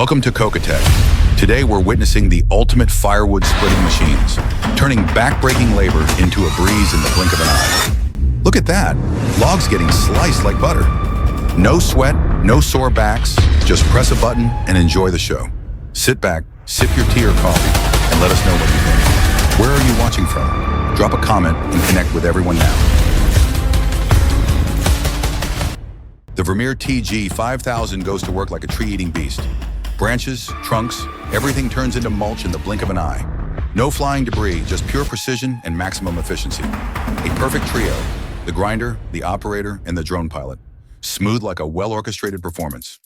Welcome to Cocatech. Today we're witnessing the ultimate firewood splitting machines, turning back-breaking labor into a breeze in the blink of an eye. Look at that, logs getting sliced like butter. No sweat, no sore backs, just press a button and enjoy the show. Sit back, sip your tea or coffee, and let us know what you think. Where are you watching from? Drop a comment and connect with everyone now. The Vermeer TG 5000 goes to work like a tree-eating beast. Branches, trunks, everything turns into mulch in the blink of an eye. No flying debris, just pure precision and maximum efficiency. A perfect trio, the grinder, the operator, and the drone pilot. Smooth like a well-orchestrated performance.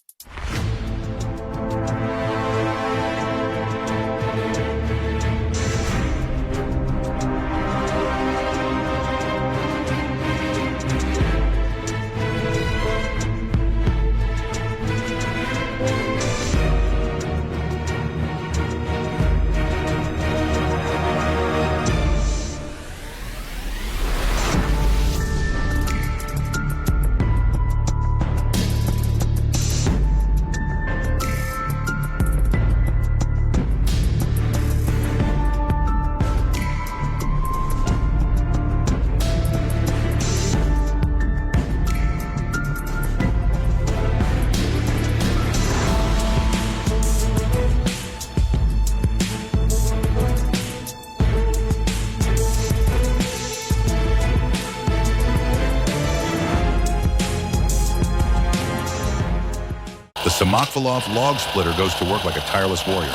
The Samakvalov log splitter goes to work like a tireless warrior,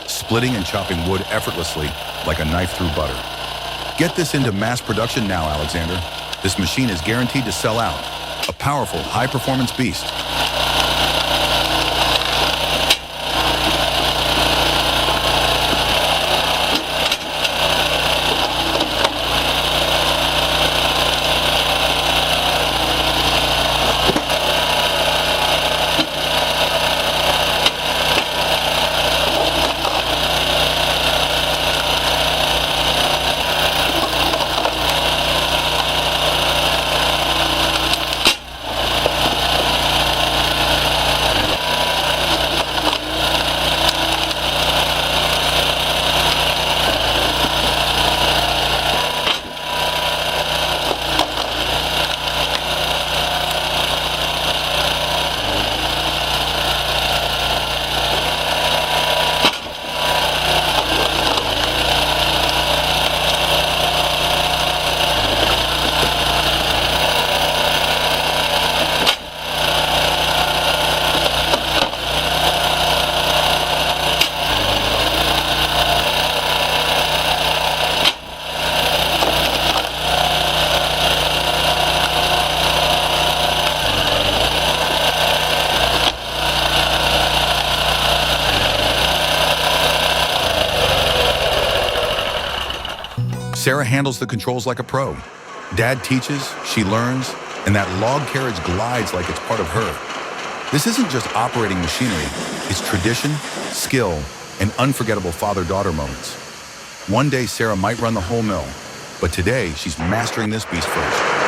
splitting and chopping wood effortlessly like a knife through butter. Get this into mass production now, Alexander. This machine is guaranteed to sell out. A powerful, high-performance beast. Sarah handles the controls like a pro. Dad teaches, she learns, and that log carriage glides like it's part of her. This isn't just operating machinery, it's tradition, skill, and unforgettable father-daughter moments. One day Sarah might run the whole mill, but today she's mastering this beast first.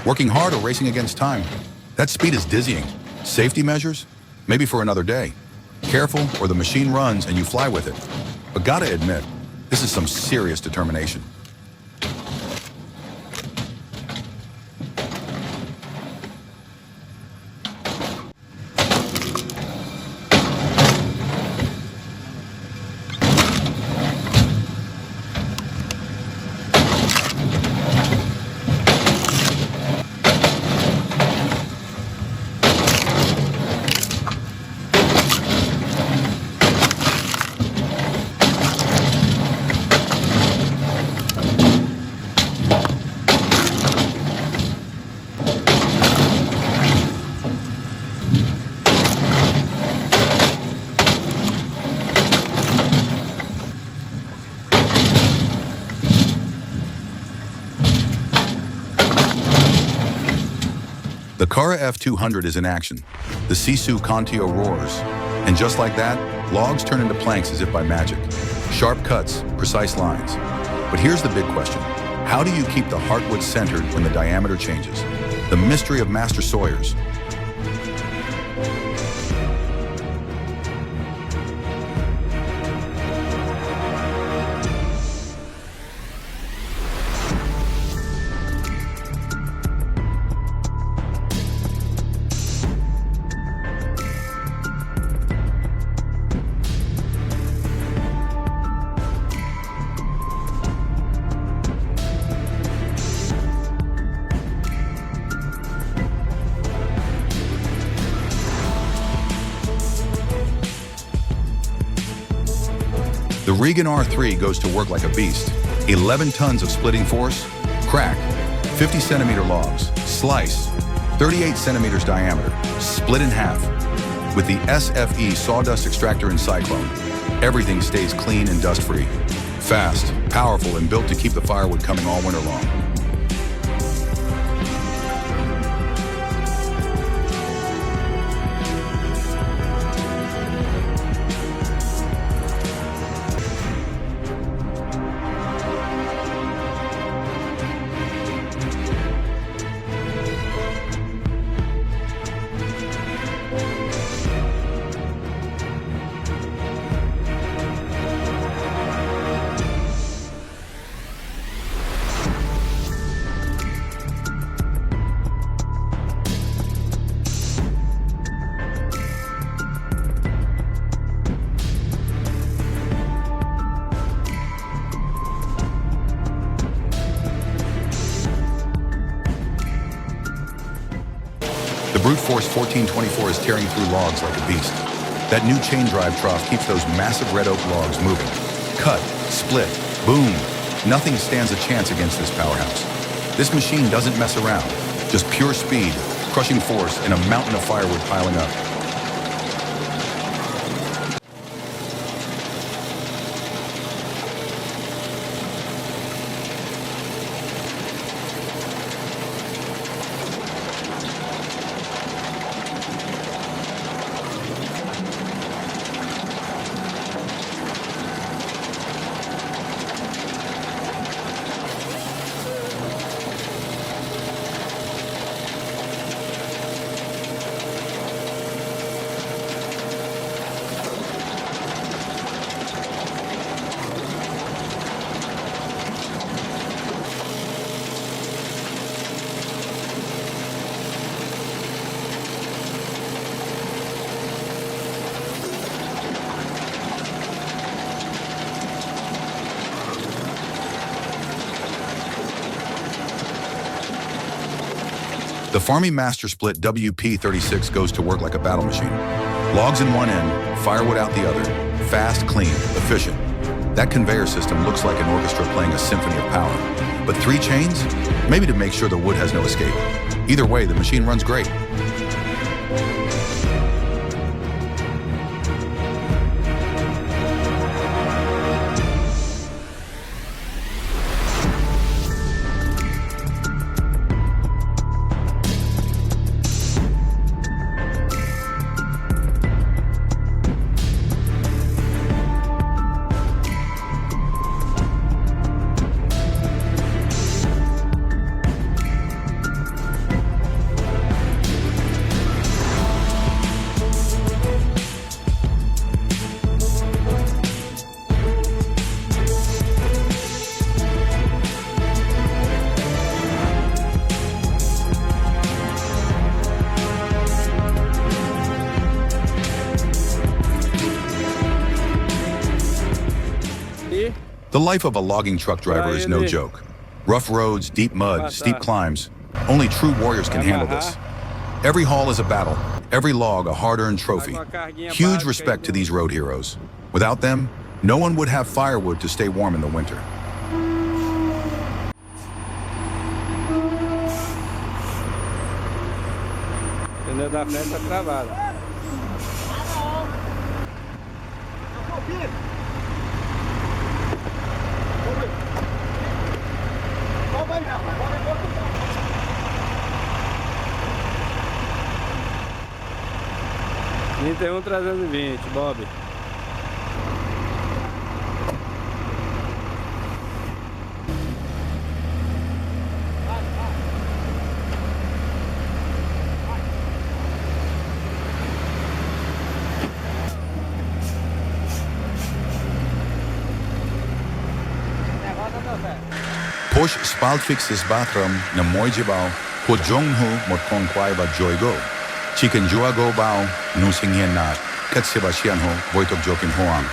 Working hard or racing against time? That speed is dizzying. Safety measures? Maybe for another day. Careful or the machine runs and you fly with it. But gotta admit, this is some serious determination. The Cara F200 is in action. The Sisu Contio roars. And just like that, logs turn into planks as if by magic. Sharp cuts, precise lines. But here's the big question. How do you keep the heartwood centered when the diameter changes? The mystery of master sawyers. The Regan R3 goes to work like a beast. 11 tons of splitting force, crack, 50 centimeter logs, slice, 38 centimeters diameter, split in half. With the SFE sawdust extractor and cyclone, everything stays clean and dust-free. Fast, powerful, and built to keep the firewood coming all winter long. The brute force 1424 is tearing through logs like a beast. That new chain drive trough keeps those massive red oak logs moving. Cut, split, boom. Nothing stands a chance against this powerhouse. This machine doesn't mess around. Just pure speed, crushing force, and a mountain of firewood piling up. The Farming Master Split WP36 goes to work like a battle machine. Logs in one end, firewood out the other. Fast, clean, efficient. That conveyor system looks like an orchestra playing a symphony of power. But 3 chains? Maybe to make sure the wood has no escape. Either way, the machine runs great. The life of a logging truck driver is no joke. Rough roads, deep mud, steep climbs. Only true warriors can handle this. Every haul is a battle, every log a hard-earned trophy. Huge respect to these road heroes. Without them, no one would have firewood to stay warm in the winter. Pneu da frente tá travado. 31.320, Bob. Posh spaltfixes bathroom na moijibao, ho jonghu mot kongkwai ba joigo. Chicken juago bao, nusing hien nat, kat sebastian ho, voitok jokin hoang.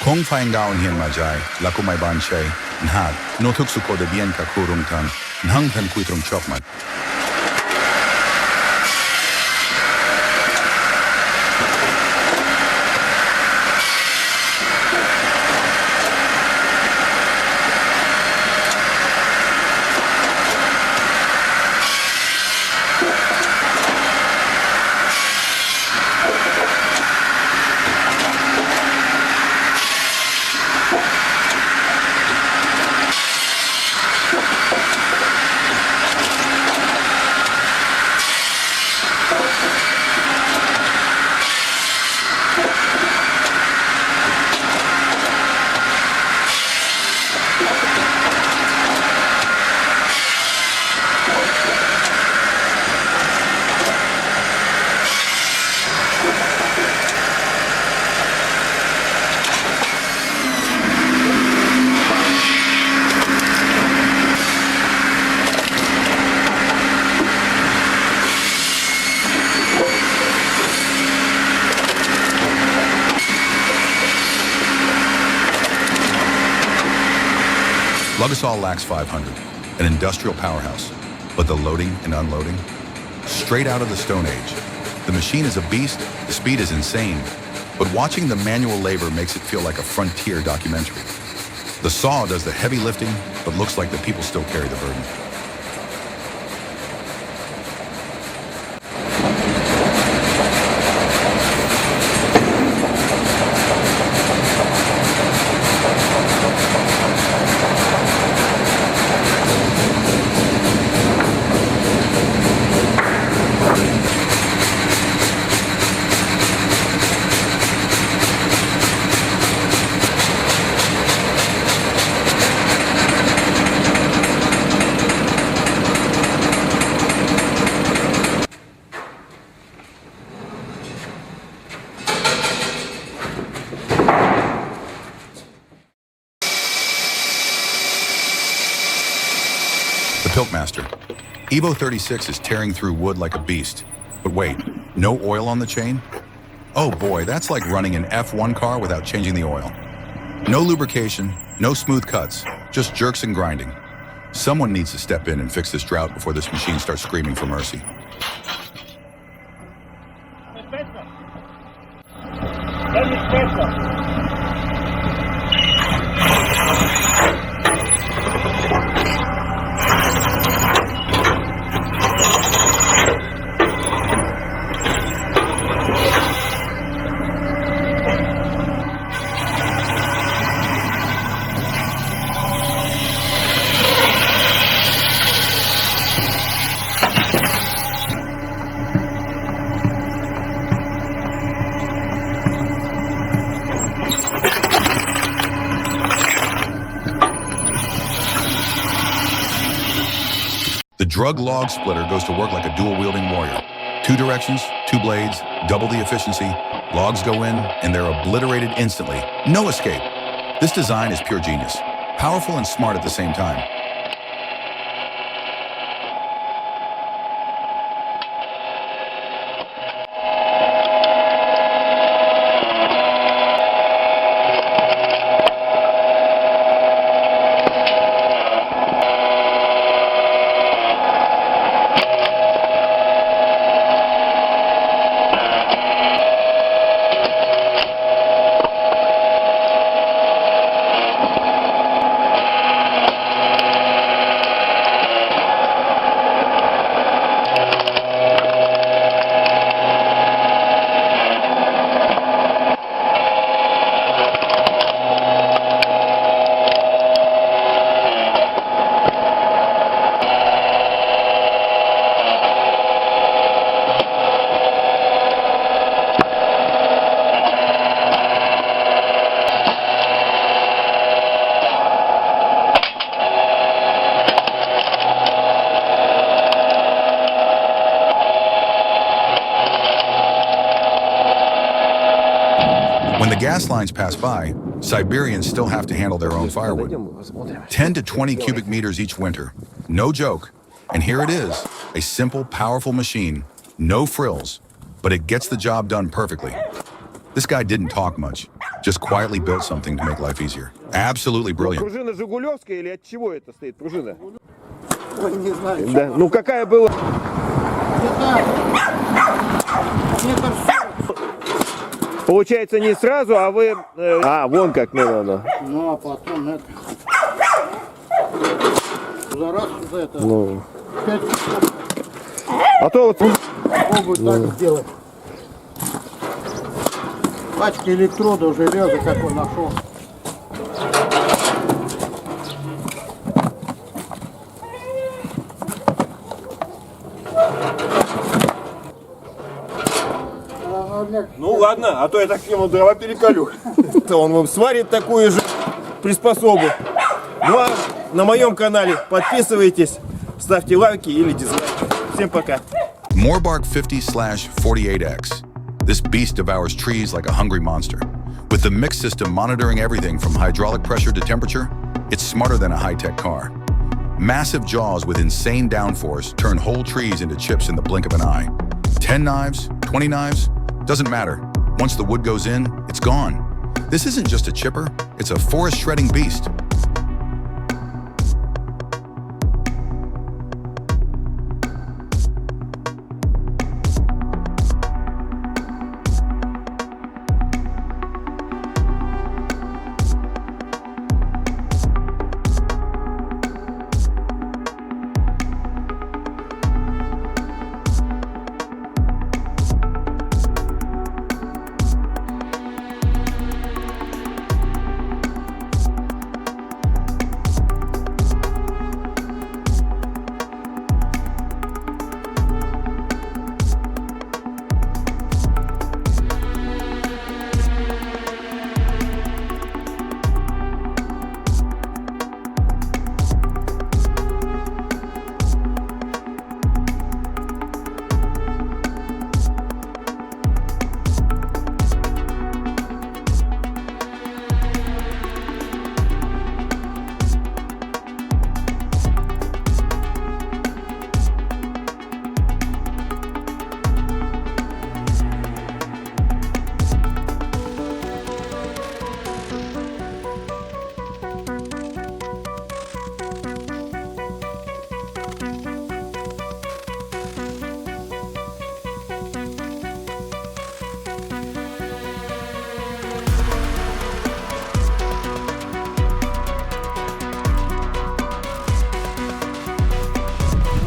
Kong faing gaon hien majai, lakumai ban shay, nhad, notuk suko de bien ka kurung tan, nhang tan kuitrong chokmat. Colossal lacks 500, an industrial powerhouse, but the loading and unloading? Straight out of the Stone Age. The machine is a beast, the speed is insane, but watching the manual labor makes it feel like a frontier documentary. The saw does the heavy lifting, but looks like the people still carry the burden. Pilkmaster. Evo 36 is tearing through wood like a beast. But wait, no oil on the chain? Oh boy, that's like running an F1 car without changing the oil. No lubrication, no smooth cuts, just jerks and grinding. Someone needs to step in and fix this drought before this machine starts screaming for mercy. The drug log splitter goes to work like a dual-wielding warrior. 2 directions, 2 blades, double the efficiency. Logs go in, and they're obliterated instantly. No escape. This design is pure genius. Powerful and smart at the same time. gas lines pass by, Siberians still have to handle their own firewood. 10 to 20 cubic meters each winter. No joke. And here it is, a simple, powerful machine. No frills, but it gets the job done perfectly. This guy didn't talk much, just quietly built something to make life easier. Absolutely brilliant. Пружина жигулевская или от чего это стоит пружина? Не знаю. Да. Ну какая была? Метр 40. Получается не сразу, а вы... вон как надо. Ну, а потом это... За раз за это... Ну. 5 часов А то вот... могут так сделать. Пачка электродов, железа, как он нашел. Ну ладно, а то я так к нему дрова переколю. Он вам сварит такую же приспособу. Ну а на моем канале подписывайтесь, ставьте лайки или дизлайки. Всем пока. Moorbark 50/48X. This beast devours trees like a hungry monster. With the mix system monitoring everything from hydraulic pressure to temperature, it's smarter than a high-tech car. Massive jaws with insane downforce turn whole trees into chips in the blink of an eye. 10 knives, 20 knives, doesn't matter. Once the wood goes in, it's gone. This isn't just a chipper, it's a forest shredding beast.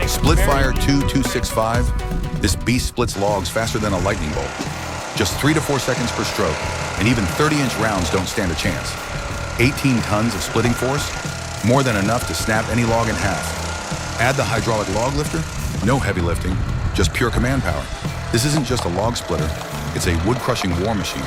Splitfire 2265, this beast splits logs faster than a lightning bolt. Just 3 to 4 seconds per stroke, and even 30-inch rounds don't stand a chance. 18 tons of splitting force, more than enough to snap any log in half. Add the hydraulic log lifter, no heavy lifting, just pure command power. This isn't just a log splitter, it's a wood-crushing war machine.